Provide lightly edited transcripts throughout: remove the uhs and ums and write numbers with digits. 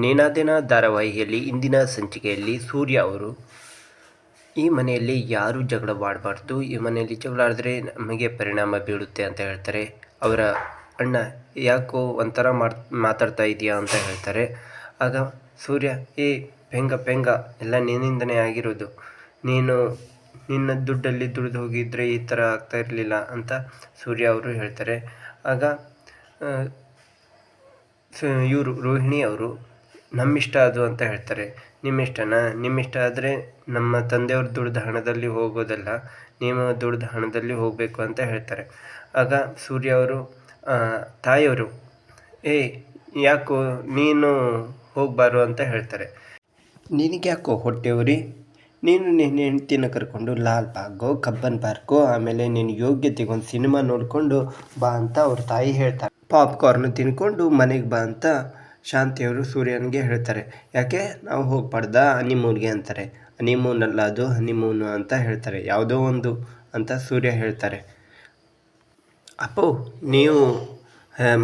ನೇನಾದೇನ ಧಾರಾವಾಹಿಯಲ್ಲಿ ಇಂದಿನ ಸಂಚಿಕೆಯಲ್ಲಿ ಸೂರ್ಯ ಅವರು ಈ ಮನೆಯಲ್ಲಿ ಯಾರೂ ಜಗಳವಾಡಬಾರ್ದು, ಈ ಮನೆಯಲ್ಲಿ ಜಗಳ ಆಡಿದ್ರೆ ನಮಗೆ ಪರಿಣಾಮ ಬೀಳುತ್ತೆ ಅಂತ ಹೇಳ್ತಾರೆ. ಅವರ ಅಣ್ಣ ಯಾಕೋ ಒಂಥರ ಮಾತಾಡ್ತಾ ಇದೆಯಾ ಅಂತ ಹೇಳ್ತಾರೆ. ಆಗ ಸೂರ್ಯ ಪೆಂಗ ಎಲ್ಲ ನಿನ್ನಿಂದನೇ ಆಗಿರೋದು, ನೀನು ನಿನ್ನ ದುಡ್ಡಲ್ಲಿ ದುಡಿದು ಹೋಗಿದ್ರೆ ಈ ಥರ ಆಗ್ತಾ ಇರಲಿಲ್ಲ ಅಂತ ಸೂರ್ಯ ಅವರು ಹೇಳ್ತಾರೆ. ಆಗ ಇವರು ರೋಹಿಣಿ ಅವರು ನಮ್ಮಿಷ್ಟ ಅದು ಅಂತ ಹೇಳ್ತಾರೆ. ನಿಮ್ಮಿಷ್ಟನಾ? ನಿಮ್ಮಿಷ್ಟ ಆದರೆ ನಮ್ಮ ತಂದೆಯವ್ರು ದುಡ್ದ ಹಣದಲ್ಲಿ ಹೋಗೋದಲ್ಲ, ನೀವು ದುಡ್ದ ಹಣದಲ್ಲಿ ಹೋಗಬೇಕು ಅಂತ ಹೇಳ್ತಾರೆ. ಆಗ ಸೂರ್ಯ ಅವರು ತಾಯಿಯವರು ಯಾಕೋ ನೀನು ಹೋಗಬಾರು ಅಂತ ಹೇಳ್ತಾರೆ. ನಿನಗೆ ಯಾಕೋ ಹೊಟ್ಟೆವ್ರಿ, ನೀನು ನಿನ್ನ ಹೆಂಡ್ತಿನ ಕರ್ಕೊಂಡು ಲಾಲ್ ಬಾಗೋ ಕಬ್ಬನ್ ಪಾರ್ಕೋ ಆಮೇಲೆ ನಿನ್ನ ಯೋಗ್ಯತೆಗೆ ಒಂದು ಸಿನಿಮಾ ನೋಡಿಕೊಂಡು ಬಾ ಅಂತ ಅವ್ರ ತಾಯಿ ಹೇಳ್ತಾರೆ. ಪಾಪ್ಕಾರ್ನ್ ತಿನ್ಕೊಂಡು ಮನೆಗೆ ಬಾ ಅಂತ ಶಾಂತಿಯವರು ಸೂರ್ಯನಿಗೆ ಹೇಳ್ತಾರೆ. ಯಾಕೆ ನಾವು ಹೋಗ್ಬಾರ್ದಾ ಹನಿಮೂನ್ಗೆ ಅಂತಾರೆ. ಹನಿಮೂನ್ ಅಲ್ಲ ಅದು ಹನಿಮೂನು ಅಂತ ಹೇಳ್ತಾರೆ, ಯಾವುದೋ ಒಂದು ಅಂತ ಸೂರ್ಯ ಹೇಳ್ತಾರೆ. ಅಪ್ಪೋ ನೀವು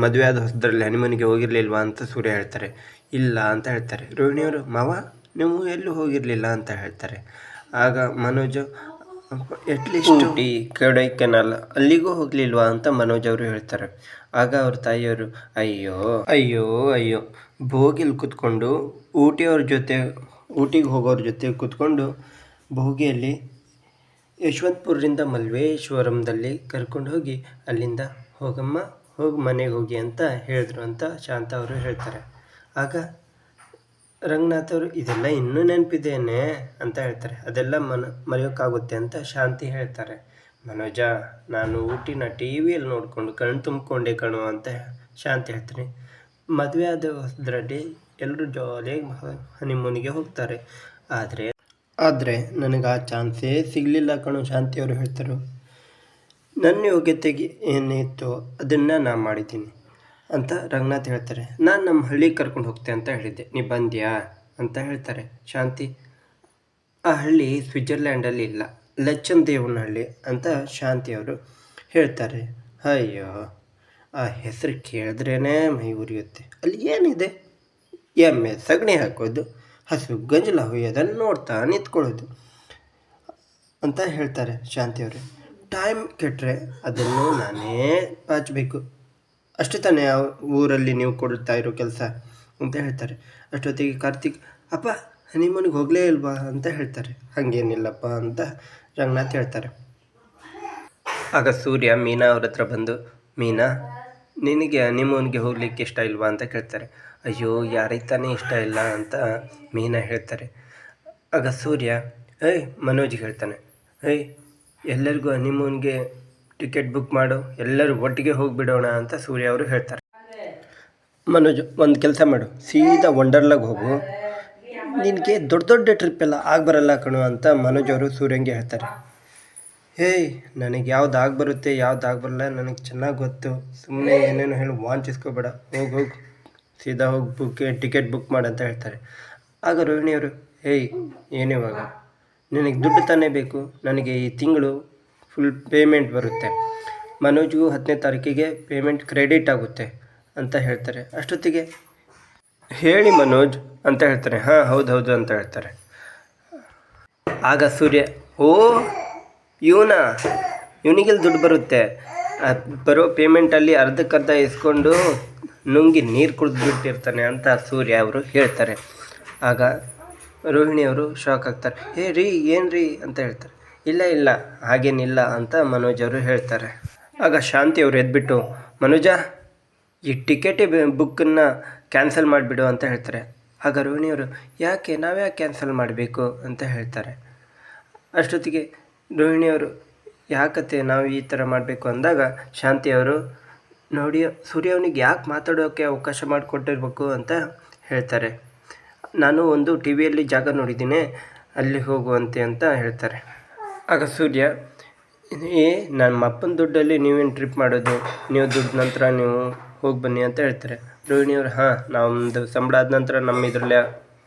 ಮದುವೆ ಆದ ಹೊಸದ್ರಲ್ಲಿ ಹನಿಮೂನಿಗೆ ಹೋಗಿರಲಿಲ್ವಾ ಅಂತ ಸೂರ್ಯ ಹೇಳ್ತಾರೆ. ಇಲ್ಲ ಅಂತ ಹೇಳ್ತಾರೆ. ರೋಹಿಣಿಯವರು ಮಾವ ನೀವು ಎಲ್ಲೂ ಹೋಗಿರಲಿಲ್ಲ ಅಂತ ಹೇಳ್ತಾರೆ. ಆಗ ಮನೋಜ್ ಅಟ್ಲೀಸ್ಟ್ ಕೊಡೈಕೆನಾಲ್ ಅಲ್ಲಿಗೂ ಹೋಗಲಿಲ್ವಾ ಅಂತ ಮನೋಜ್ ಅವರು ಹೇಳ್ತಾರೆ. ಆಗ ಅವ್ರ ತಾಯಿಯವರು ಅಯ್ಯೋ ಅಯ್ಯೋ ಅಯ್ಯೋ ಭೋಗಿಲಿ ಕೂತ್ಕೊಂಡು ಊಟಿಗೆ ಹೋಗೋರ ಜೊತೆ ಕೂತ್ಕೊಂಡು ಭೋಗಿಯಲ್ಲಿ ಯಶವಂತಪುರದಿಂದ ಮಲ್ಲೇಶ್ವರಂದಲ್ಲಿ ಕರ್ಕೊಂಡು ಹೋಗಿ ಅಲ್ಲಿಂದ ಹೋಗಮ್ಮ ಹೋಗಿ ಮನೆಗೆ ಹೋಗಿ ಅಂತ ಹೇಳಿದ್ರು ಅಂತ ಶಾಂತ ಅವರು ಹೇಳ್ತಾರೆ. ಆಗ ರಂಗನಾಥ್ ಅವರು ಇದೆಲ್ಲ ಇನ್ನೂ ನೆನಪಿದೇನೆ ಅಂತ ಹೇಳ್ತಾರೆ. ಅದೆಲ್ಲ ಮರೆಯೋಕ್ಕಾಗುತ್ತೆ ಅಂತ ಶಾಂತಿ ಹೇಳ್ತಾರೆ. ಮನೋಜ ನಾನು ಊಟಿನ ಟಿ ವಿಯಲ್ಲಿ ನೋಡಿಕೊಂಡು ಕಣ್ಣು ತುಂಬಿಕೊಂಡೆ ಕಣು ಅಂತ ಶಾಂತಿ ಹೇಳ್ತೀನಿ. ಮದುವೆ ಆದ ಹೊಸದ್ರಲ್ಲಿ ಎಲ್ಲರೂ ಜಾಲಿಯಾಗಿ ಹನಿಮೂನಿಗೆ ಹೋಗ್ತಾರೆ. ಆದರೆ ನನಗೆ ಆ ಚಾನ್ಸೇ ಸಿಗಲಿಲ್ಲ ಕಣು ಶಾಂತಿಯವರು ಹೇಳ್ತಾರೆ. ನನ್ನ ಯೋಗ್ಯತೆಗೆ ಏನಿತ್ತು ಅದನ್ನು ನಾನು ಮಾಡಿದ್ದೀನಿ ಅಂತ ರಂಗನಾಥ್ ಹೇಳ್ತಾರೆ. ನಾನು ನಮ್ಮ ಹಳ್ಳಿಗೆ ಕರ್ಕೊಂಡು ಹೋಗ್ತೆ ಅಂತ ಹೇಳಿದ್ದೆ, ನೀ ಬಂದ್ಯಾ ಅಂತ ಹೇಳ್ತಾರೆ. ಶಾಂತಿ ಆ ಹಳ್ಳಿ ಸ್ವಿಟ್ಜರ್ಲ್ಯಾಂಡಲ್ಲಿ ಇಲ್ಲ, ಲಚ್ಚನ್ ದೇವನಹಳ್ಳಿ ಅಂತ ಶಾಂತಿಯವರು ಹೇಳ್ತಾರೆ. ಅಯ್ಯೋ ಆ ಹೆಸರು ಕೇಳಿದ್ರೇ ಮೈ ಉರಿಯುತ್ತೆ. ಅಲ್ಲಿ ಏನಿದೆ? ಎಮ್ಮೆ ಸಗಣಿ ಹಾಕೋದು, ಹಸು ಗಂಜಲ ಹೊಯ್ಯೋದನ್ನು ನೋಡ್ತಾ ನಿಂತ್ಕೊಳ್ಳೋದು ಅಂತ ಹೇಳ್ತಾರೆ ಶಾಂತಿಯವರು. ಟೈಮ್ ಕೆಟ್ಟರೆ ಅದನ್ನು ನಾನೇ ಬಾಚಬೇಕು, ಅಷ್ಟು ತಾನೇ ಆ ಊರಲ್ಲಿ ನೀವು ಕೊಡ್ತಾ ಇರೋ ಕೆಲಸ ಅಂತ ಹೇಳ್ತಾರೆ. ಅಷ್ಟೊತ್ತಿಗೆ ಕಾರ್ತಿಕ್ ಅಪ್ಪ ಹನಿಮೂನಿಗೆ ಹೋಗಲೇ ಇಲ್ವಾ ಅಂತ ಹೇಳ್ತಾರೆ. ಹಾಗೇನಿಲ್ಲಪ್ಪ ಅಂತ ರಂಗನಾಥ್ ಹೇಳ್ತಾರೆ. ಆಗ ಸೂರ್ಯ ಮೀನಾ ಅವ್ರ ಹತ್ರ ಬಂದು, ಮೀನಾ ನಿನಗೆ ಹನಿಮೂನ್ಗೆ ಹೋಗ್ಲಿಕ್ಕೆ ಇಷ್ಟ ಇಲ್ವಾ ಅಂತ ಕೇಳ್ತಾರೆ. ಅಯ್ಯೋ ಯಾರಿಗೆ ತಾನೇ ಇಷ್ಟ ಇಲ್ಲ ಅಂತ ಮೀನಾ ಹೇಳ್ತಾರೆ. ಆಗ ಸೂರ್ಯ ಮನೋಜ್ಗೆ ಹೇಳ್ತಾನೆ, ಎಲ್ಲರಿಗೂ ಹನಿಮೂನ್ಗೆ ಟಿಕೆಟ್ ಬುಕ್ ಮಾಡು, ಎಲ್ಲರೂ ಒಟ್ಟಿಗೆ ಹೋಗಿಬಿಡೋಣ ಅಂತ ಸೂರ್ಯ ಅವರು ಹೇಳ್ತಾರೆ. ಮನೋಜ್ ಒಂದು ಕೆಲಸ ಮಾಡು, ಸೀದಾ ವಂಡರ್ಲಾಗೆ ಹೋಗು, ನಿನಗೆ ದೊಡ್ಡ ದೊಡ್ಡ ಟ್ರಿಪ್ ಎಲ್ಲ ಆಗಬರಲ್ಲ ಕಣು ಅಂತ ಮನೋಜ್ ಅವರು ಸೂರ್ಯಂಗೆ ಹೇಳ್ತಾರೆ. ನನಗೆ ಯಾವ್ದು ಆಗ್ಬರುತ್ತೆ ಯಾವ್ದು ಆಗಬರಲ್ಲ ನನಗೆ ಚೆನ್ನಾಗಿ ಗೊತ್ತು, ಸುಮ್ಮನೆ ಏನೇನು ಹೇಳಿ ವಾಂಚಿಸ್ಕೋಬೇಡ, ಹೋಗು ಸೀದಾ ಹೋಗಿ ಟಿಕೆಟ್ ಬುಕ್ ಮಾಡು ಅಂತ ಹೇಳ್ತಾರೆ. ಆಗ ರೋಹಿಣಿಯವರು ಏನಿವಾಗ ನಿನಗೆ ದುಡ್ಡು ತಾನೇ ಬೇಕು, ನನಗೆ ಈ ತಿಂಗಳು ಫುಲ್ ಪೇಮೆಂಟ್ ಬರುತ್ತೆ, ಮನೋಜ್ಗೂ 10ನೇ ತಾರೀಕಿಗೆ ಪೇಮೆಂಟ್ ಕ್ರೆಡಿಟ್ ಆಗುತ್ತೆ ಅಂತ ಹೇಳ್ತಾರೆ. ಅಷ್ಟೊತ್ತಿಗೆ ಹೇಳಿ ಮನೋಜ್ ಅಂತ ಹೇಳ್ತಾರೆ. ಹೌದು ಅಂತ ಹೇಳ್ತಾರೆ. ಆಗ ಸೂರ್ಯ ಇವನಿಗೆಲ್ಲಿ ದುಡ್ಡು ಬರುತ್ತೆ, ಬರೋ ಪೇಮೆಂಟಲ್ಲಿ ಅರ್ಧಕ್ಕರ್ಧ ಇಸ್ಕೊಂಡು ನುಂಗಿ ನೀರು ಕುಡಿದ್ಬಿಟ್ಟಿರ್ತಾನೆ ಅಂತ ಸೂರ್ಯ ಅವರು ಹೇಳ್ತಾರೆ. ಆಗ ರೋಹಿಣಿಯವರು ಶಾಕ್ ಆಗ್ತಾರೆ. ಏನು ರೀ ಅಂತ ಹೇಳ್ತಾರೆ. ಇಲ್ಲ ಹಾಗೇನಿಲ್ಲ ಅಂತ ಮನೋಜ್ ಅವರು ಹೇಳ್ತಾರೆ. ಆಗ ಶಾಂತಿಯವರು ಎದ್ಬಿಟ್ಟು, ಮನೋಜ ಈ ಟಿಕೆಟೇ ಬುಕ್ಕನ್ನು ಕ್ಯಾನ್ಸಲ್ ಮಾಡಿಬಿಡು ಅಂತ ಹೇಳ್ತಾರೆ. ಆಗ ರೋಹಿಣಿಯವರು ಯಾಕೆ ನಾವ್ಯಾಕೆ ಕ್ಯಾನ್ಸಲ್ ಮಾಡಬೇಕು ಅಂತ ಹೇಳ್ತಾರೆ. ಅಷ್ಟೊತ್ತಿಗೆ ರೋಹಿಣಿಯವರು ಯಾಕತ್ತೆ ನಾವು ಈ ಥರ ಮಾಡಬೇಕು ಅಂದಾಗ ಶಾಂತಿಯವರು ನೋಡಿ ಸೂರ್ಯ ಅವನಿಗೆ ಯಾಕೆ ಮಾತಾಡೋಕ್ಕೆ ಅವಕಾಶ ಮಾಡಿಕೊಟ್ಟಿರ್ಬೇಕು ಅಂತ ಹೇಳ್ತಾರೆ. ನಾನು ಒಂದು ಟಿ ವಿಯಲ್ಲಿ ಜಾಗ ನೋಡಿದ್ದೀನಿ, ಅಲ್ಲಿ ಹೋಗುವಂತೆ ಅಂತ ಹೇಳ್ತಾರೆ. ಆಗ ಸೂರ್ಯ ನಮ್ಮ ಅಪ್ಪನ ದುಡ್ಡಲ್ಲಿ ನೀವೇನು ಟ್ರಿಪ್ ಮಾಡೋದು, ನೀವು ದುಡ್ಡು ನಂತರ ನೀವು ಹೋಗಿ ಬನ್ನಿ ಅಂತ ಹೇಳ್ತಾರೆ. ರೋಹಿಣಿಯವರು ನಮ್ಮದು ಸಂಬಳ ಆದ ನಂತರ ನಮ್ಮ ಇದರಲ್ಲೇ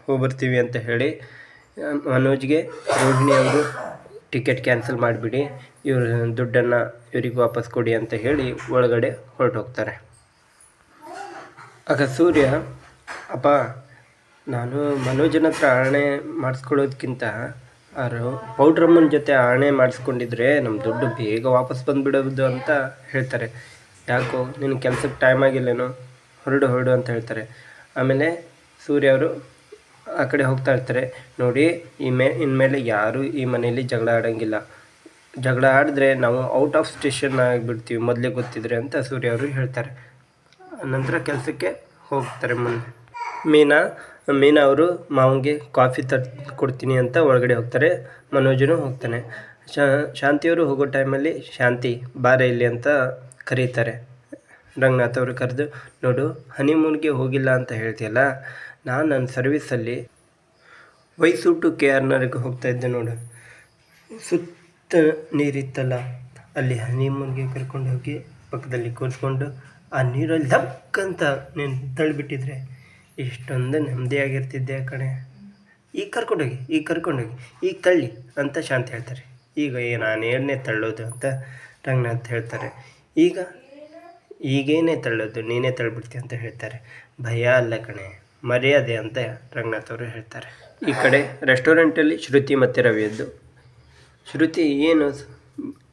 ಹೋಗ್ಬರ್ತೀವಿ ಅಂತ ಹೇಳಿ ಮನೋಜ್ಗೆ ರೋಹಿಣಿಯವರು ಟಿಕೆಟ್ ಕ್ಯಾನ್ಸಲ್ ಮಾಡಿಬಿಡಿ, ಇವ್ರ ದುಡ್ಡನ್ನು ಇವ್ರಿಗೆ ವಾಪಸ್ ಕೊಡಿ ಅಂತ ಹೇಳಿ ಒಳಗಡೆ ಹೊರಟೋಗ್ತಾರೆ. ಆಗ ಸೂರ್ಯ ಅಪ್ಪ ನಾನು ಮನೋಜನ ಹತ್ರ ಆಣೆ ಮಾಡಿಸ್ಕೊಳ್ಳೋದಕ್ಕಿಂತ ಅವರು ಪೌಡ್ರಮ್ಮನ ಜೊತೆ ಆಣೆ ಮಾಡಿಸ್ಕೊಂಡಿದ್ರೆ ನಮ್ಮ ದುಡ್ಡು ಬೇಗ ವಾಪಸ್ ಬಂದುಬಿಡೋದು ಅಂತ ಹೇಳ್ತಾರೆ. ಯಾಕೋ ನಿನ್ನ ಕೆಲಸಕ್ಕೆ ಟೈಮ್ ಆಗಿಲ್ಲೇನೋ, ಹೊರಡು ಹೊರಡು ಅಂತ ಹೇಳ್ತಾರೆ. ಆಮೇಲೆ ಸೂರ್ಯ ಅವರು ಆ ಕಡೆ ಹೋಗ್ತಾ ಇರ್ತಾರೆ. ನೋಡಿ, ಇನ್ಮೇಲೆ ಯಾರೂ ಈ ಮನೆಯಲ್ಲಿ ಜಗಳ ಆಡೋಂಗಿಲ್ಲ. ಜಗಳ ಆಡಿದ್ರೆ ನಾವು ಔಟ್ ಆಫ್ ಸ್ಟೇಷನ್ ಆಗಿಬಿಡ್ತೀವಿ, ಮೊದಲೇ ಗೊತ್ತಿದ್ರೆ ಅಂತ ಸೂರ್ಯ ಅವರು ಹೇಳ್ತಾರೆ. ನಂತರ ಕೆಲಸಕ್ಕೆ ಹೋಗ್ತಾರೆ. ಮೀನಾ ಅವರು ಮಾವನಿಗೆ ಕಾಫಿ ಕೊಡ್ತೀನಿ ಅಂತ ಒಳಗಡೆ ಹೋಗ್ತಾರೆ. ಮನೋಜನು ಹೋಗ್ತಾನೆ. ಶಾಂತಿಯವರು ಹೋಗೋ ಟೈಮಲ್ಲಿ ಶಾಂತಿ ಬಾರೆ ಇಲ್ಲಿ ಅಂತ ಕರೀತಾರೆ. ರಂಗನಾಥ್ ಅವರು ಕರೆದು, ನೋಡು, ಹನಿಮೂನ್ಗೆ ಹೋಗಿಲ್ಲ ಅಂತ ಹೇಳ್ತೀಯಲ್ಲ, ನಾನು ನನ್ನ ಸರ್ವೀಸಲ್ಲಿ ಮೈಸೂರು ಟು KR ಹೋಗ್ತಾ ಇದ್ದೆ ನೋಡು. ಸುತ್ತ ನೀರಿತ್ತಲ್ಲ, ಅಲ್ಲಿ ಹನಿಮೂನ್ಗೆ ಕರ್ಕೊಂಡು ಹೋಗಿ ಪಕ್ಕದಲ್ಲಿ ಕೂರಿಸ್ಕೊಂಡು ಆ ನೀರಲ್ಲಿ ಧಕ್ಕಂತ ನೀನು ತಳ್ಳಿಬಿಟ್ಟಿದ್ರೆ ಇಷ್ಟೊಂದು ನೆಮ್ಮದಿಯಾಗಿರ್ತಿದ್ದೆ ಆ ಕಡೆ. ಈಗ ಕರ್ಕೊಂಡೋಗಿ ಈಗ ತಳ್ಳಿ ಅಂತ ಶಾಂತಿ ಹೇಳ್ತಾರೆ. ಈಗ ನಾನೇನೇ ತಳ್ಳೋದು ಅಂತ ರಂಗನಾಥ್ ಹೇಳ್ತಾರೆ. ಈಗೇನೇ ತಳ್ಳೋದು, ನೀನೇ ತಳ್ಳಿಬಿಡ್ತೀಯ ಅಂತ ಹೇಳ್ತಾರೆ. ಭಯ ಅಲ್ಲ ಕಣೆ, ಮರ್ಯಾದೆ ಅಂತ ರಂಗನಾಥ್ ಅವರು ಹೇಳ್ತಾರೆ. ಈ ಕಡೆ ರೆಸ್ಟೋರೆಂಟಲ್ಲಿ ಶ್ರುತಿ ಮತ್ತು ರವಿಯದ್ದು. ಶ್ರುತಿ, ಏನು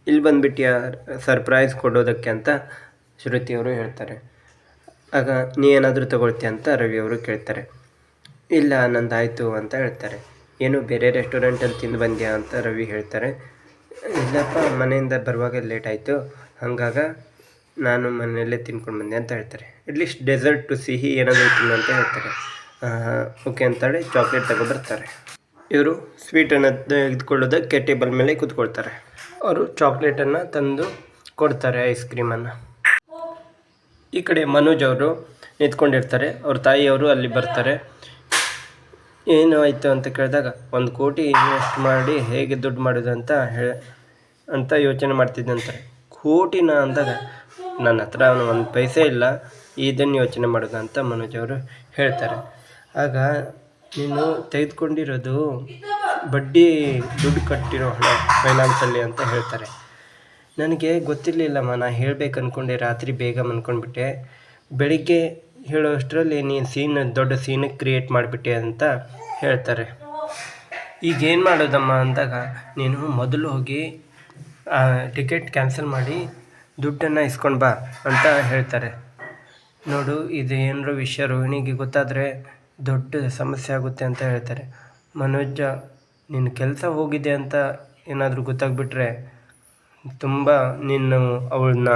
ಇಲ್ಲಿ ಬಂದುಬಿಟ್ಟಿಯ ಸರ್ಪ್ರೈಸ್ ಕೊಡೋದಕ್ಕೆ ಅಂತ ಶ್ರುತಿಯವರು ಹೇಳ್ತಾರೆ. ಆಗ ನೀ ಏನಾದರೂ ತಗೊಳ್ತೀಯ ಅಂತ ರವಿಯವರು ಕೇಳ್ತಾರೆ. ಇಲ್ಲ, ನಂದಾಯಿತು ಅಂತ ಹೇಳ್ತಾರೆ. ಏನು ಬೇರೆ ರೆಸ್ಟೋರೆಂಟಲ್ಲಿ ತಿಂದು ಬಂದ್ಯಾ ಅಂತ ರವಿ ಹೇಳ್ತಾರೆ. ಇಲ್ಲಪ್ಪ, ಮನೆಯಿಂದ ಬರುವಾಗ ಲೇಟ್ ಆಯಿತು, ಹಾಗಾಗ ನಾನು ಮನೆಯಲ್ಲೇ ತಿನ್ಕೊಂಡು ಬಂದೆ ಅಂತ ಹೇಳ್ತಾರೆ. ಅಟ್ಲೀಸ್ಟ್ ಡೆಸರ್ಟು ಸಿಹಿ ಏನಾದರೂ ತಿನ್ನು ಅಂತ ಹೇಳ್ತಾರೆ. ಓಕೆ ಅಂತೇಳಿ ಚಾಕ್ಲೇಟ್ ತಗೊಬರ್ತಾರೆ. ಇವರು ಸ್ವೀಟನ್ನು ತೆಗೆದುಕೊಳ್ಳೋದಕ್ಕೆ ಟೇಬಲ್ ಮೇಲೆ ಕೂತ್ಕೊಳ್ತಾರೆ. ಅವರು ಚಾಕ್ಲೇಟನ್ನು ತಂದು ಕೊಡ್ತಾರೆ, ಐಸ್ ಕ್ರೀಮನ್ನು. ಈ ಕಡೆ ಮನೋಜ್ ಅವರು ನಿಂತ್ಕೊಂಡಿರ್ತಾರೆ. ಅವ್ರ ತಾಯಿಯವರು ಅಲ್ಲಿ ಬರ್ತಾರೆ. ಏನು ಆಯಿತು ಅಂತ ಕೇಳಿದಾಗ, 1 ಕೋಟಿ ಇನ್ವೆಸ್ಟ್ ಮಾಡಿ ಹೇಗೆ ದುಡ್ಡು ಮಾಡೋದು ಅಂತ ಯೋಚನೆ ಮಾಡ್ತಿದ್ದಂತಾರೆ. ಕೋಟಿನ ಅಂದಾಗ, ನನ್ನ ಹತ್ರ 1 ಪೈಸೆ ಇಲ್ಲ, ಇದನ್ನು ಯೋಚನೆ ಮಾಡೋದು ಅಂತ ಮನೋಜ್ ಅವರು ಹೇಳ್ತಾರೆ. ಆಗ, ನೀನು ತೆಗೆದುಕೊಂಡಿರೋದು ಬಡ್ಡಿ ದುಡ್ಡು ಕಟ್ಟಿರೋ ಹಣ ಫೈನಾನ್ಸಲ್ಲಿ ಅಂತ ಹೇಳ್ತಾರೆ. ನನಗೆ ಗೊತ್ತಿರಲಿಲ್ಲಮ್ಮ, ನಾನು ಹೇಳಬೇಕು ಅಂದ್ಕೊಂಡೆ, ರಾತ್ರಿ ಬೇಗ ಮಲ್ಕೊಂಡ್ಬಿಟ್ಟೆ, ಬೆಳಿಗ್ಗೆ ಹೇಳೋಷ್ಟರಲ್ಲಿ ನೀನು ದೊಡ್ಡ ಸೀನ್ ಕ್ರಿಯೇಟ್ ಮಾಡಿಬಿಟ್ಟೆ ಅಂತ ಹೇಳ್ತಾರೆ. ಈಗೇನು ಮಾಡೋದಮ್ಮ ಅಂದಾಗ, ನೀನು ಮೊದಲು ಹೋಗಿ ಟಿಕೆಟ್ ಕ್ಯಾನ್ಸಲ್ ಮಾಡಿ ದುಡ್ಡನ್ನು ಇಸ್ಕೊಂಡು ಬಾ ಅಂತ ಹೇಳ್ತಾರೆ. ನೋಡು, ಇದು ಏನಾರ ವಿಷಯ ರೋಹಿಣಿಗೆ ಗೊತ್ತಾದರೆ ದೊಡ್ಡ ಸಮಸ್ಯೆ ಆಗುತ್ತೆ ಅಂತ ಹೇಳ್ತಾರೆ. ಮನೋಜ, ನಿನ್ನ ಕೆಲಸ ಹೋಗಿದೆ ಅಂತ ಏನಾದರೂ ಗೊತ್ತಾಗ್ಬಿಟ್ರೆ ತುಂಬ ಅವಳನ್ನ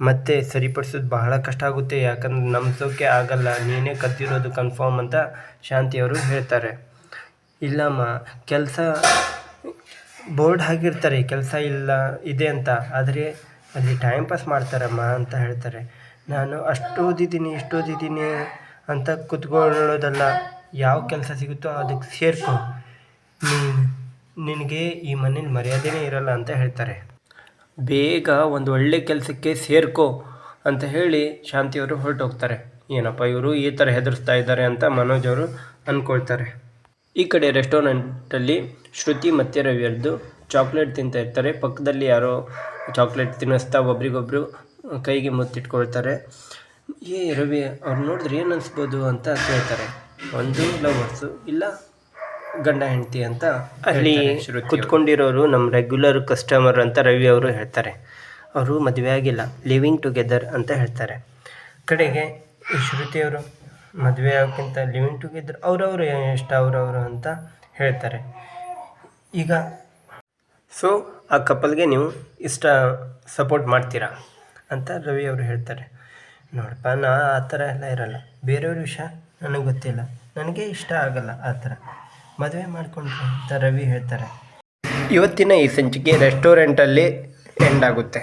ಮತ್ತೆ ಸರಿಪಡಿಸೋದು ಬಹಳ ಕಷ್ಟ ಆಗುತ್ತೆ, ಯಾಕಂದ್ರೆ ನಂಬಿಸೋಕೆ ಆಗಲ್ಲ, ನೀನೇ ಕದ್ದಿರೋದು ಕನ್ಫರ್ಮ್ ಅಂತ ಶಾಂತಿಯವರು ಹೇಳ್ತಾರೆ. ಇಲ್ಲಮ್ಮ, ಕೆಲಸ ಬೋರ್ಡ್ ಹಾಕಿರ್ತಾರೆ, ಕೆಲಸ ಇದೆ ಅಂತ, ಆದರೆ ಅಲ್ಲಿ ಟೈಮ್ ಪಾಸ್ ಮಾಡ್ತಾರಮ್ಮ ಅಂತ ಹೇಳ್ತಾರೆ. ನಾನು ಅಷ್ಟು ಓದಿದ್ದೀನಿ ಅಂತ ಕೂತ್ಕೊಳ್ಳೋದಲ್ಲ, ಯಾವ ಕೆಲಸ ಸಿಗುತ್ತೋ ಅದಕ್ಕೆ ಸೇರ್ಕೊ, ನಿನಗೆ ಈ ಮನೇಲಿ ಮರ್ಯಾದೆನೇ ಇರಲ್ಲ ಅಂತ ಹೇಳ್ತಾರೆ. ಬೇಗ ಒಂದು ಒಳ್ಳೆ ಕೆಲಸಕ್ಕೆ ಸೇರ್ಕೋ ಅಂತ ಹೇಳಿ ಶಾಂತಿಯವರು ಹೊರಟೋಗ್ತಾರೆ. ಏನಪ್ಪ ಇವರು ಈ ಥರ ಹೆದರಿಸ್ತಾ ಇದ್ದಾರೆ ಅಂತ ಮನೋಜ್ ಅವರು ಅಂದ್ಕೊಳ್ತಾರೆ. ಈ ಕಡೆ ರೆಸ್ಟೋರೆಂಟಲ್ಲಿ ಶ್ರುತಿ ಮತ್ತು ರವಿಯರ್ದು ಚಾಕ್ಲೇಟ್ ತಿಂತಾ ಇರ್ತಾರೆ. ಪಕ್ಕದಲ್ಲಿ ಯಾರೋ ಚಾಕ್ಲೇಟ್ ತಿನ್ನಿಸ್ತಾ ಒಬ್ರಿಗೊಬ್ರು ಕೈಗೆ ಮುತ್ತಿಟ್ಕೊಳ್ತಾರೆ. ರವಿ ಅವ್ರು ನೋಡಿದ್ರೆ ಏನು ಅನಿಸ್ಬೋದು ಅಂತ ಕೇಳ್ತಾರೆ. ಒಂದು ಲವರ್ಸು, ಇಲ್ಲ ಗಂಡ ಹೆಂಡತಿ ಅಂತ. ಅಲ್ಲಿ ಕುತ್ಕೊಂಡಿರೋರು ನಮ್ಮ ರೆಗ್ಯುಲರ್ ಕಸ್ಟಮರ್ ಅಂತ ರವಿ ಅವರು ಹೇಳ್ತಾರೆ. ಅವರು ಮದುವೆ ಆಗಿಲ್ಲ, ಲಿವಿಂಗ್ ಟುಗೆದರ್ ಅಂತ ಹೇಳ್ತಾರೆ. ಕಡೆಗೆ ಈ ಶ್ರುತಿಯವರು ಮದುವೆ ಆಗೋಕ್ಕಿಂತ ಲಿವಿಂಗ್ ಟುಗೆದರ್ ಅವರವರು ಇಷ್ಟ ಅವರವರು ಅಂತ ಹೇಳ್ತಾರೆ. ಈಗ ಆ ಕಪಲ್ಗೆ ನೀವು ಸಪೋರ್ಟ್ ಮಾಡ್ತೀರಾ ಅಂತ ರವಿ ಅವರು ಹೇಳ್ತಾರೆ. ನೋಡಪ್ಪ, ಆ ಥರ ಎಲ್ಲ ಇರಲ್ಲ, ಬೇರೆಯವ್ರ ವಿಷಯ ನನಗೆ ಗೊತ್ತಿಲ್ಲ, ನನಗೆ ಇಷ್ಟ ಆಗಲ್ಲ ಆ ಥರ, ಮದುವೆ ಮಾಡಿಕೊಂಡ್ರೆ ಅಂತ ರವಿ ಹೇಳ್ತಾರೆ. ಇವತ್ತಿನ ಈ ಸಂಚಿಕೆ ರೆಸ್ಟೋರೆಂಟಲ್ಲಿ ಎಂಡ್ ಆಗುತ್ತೆ.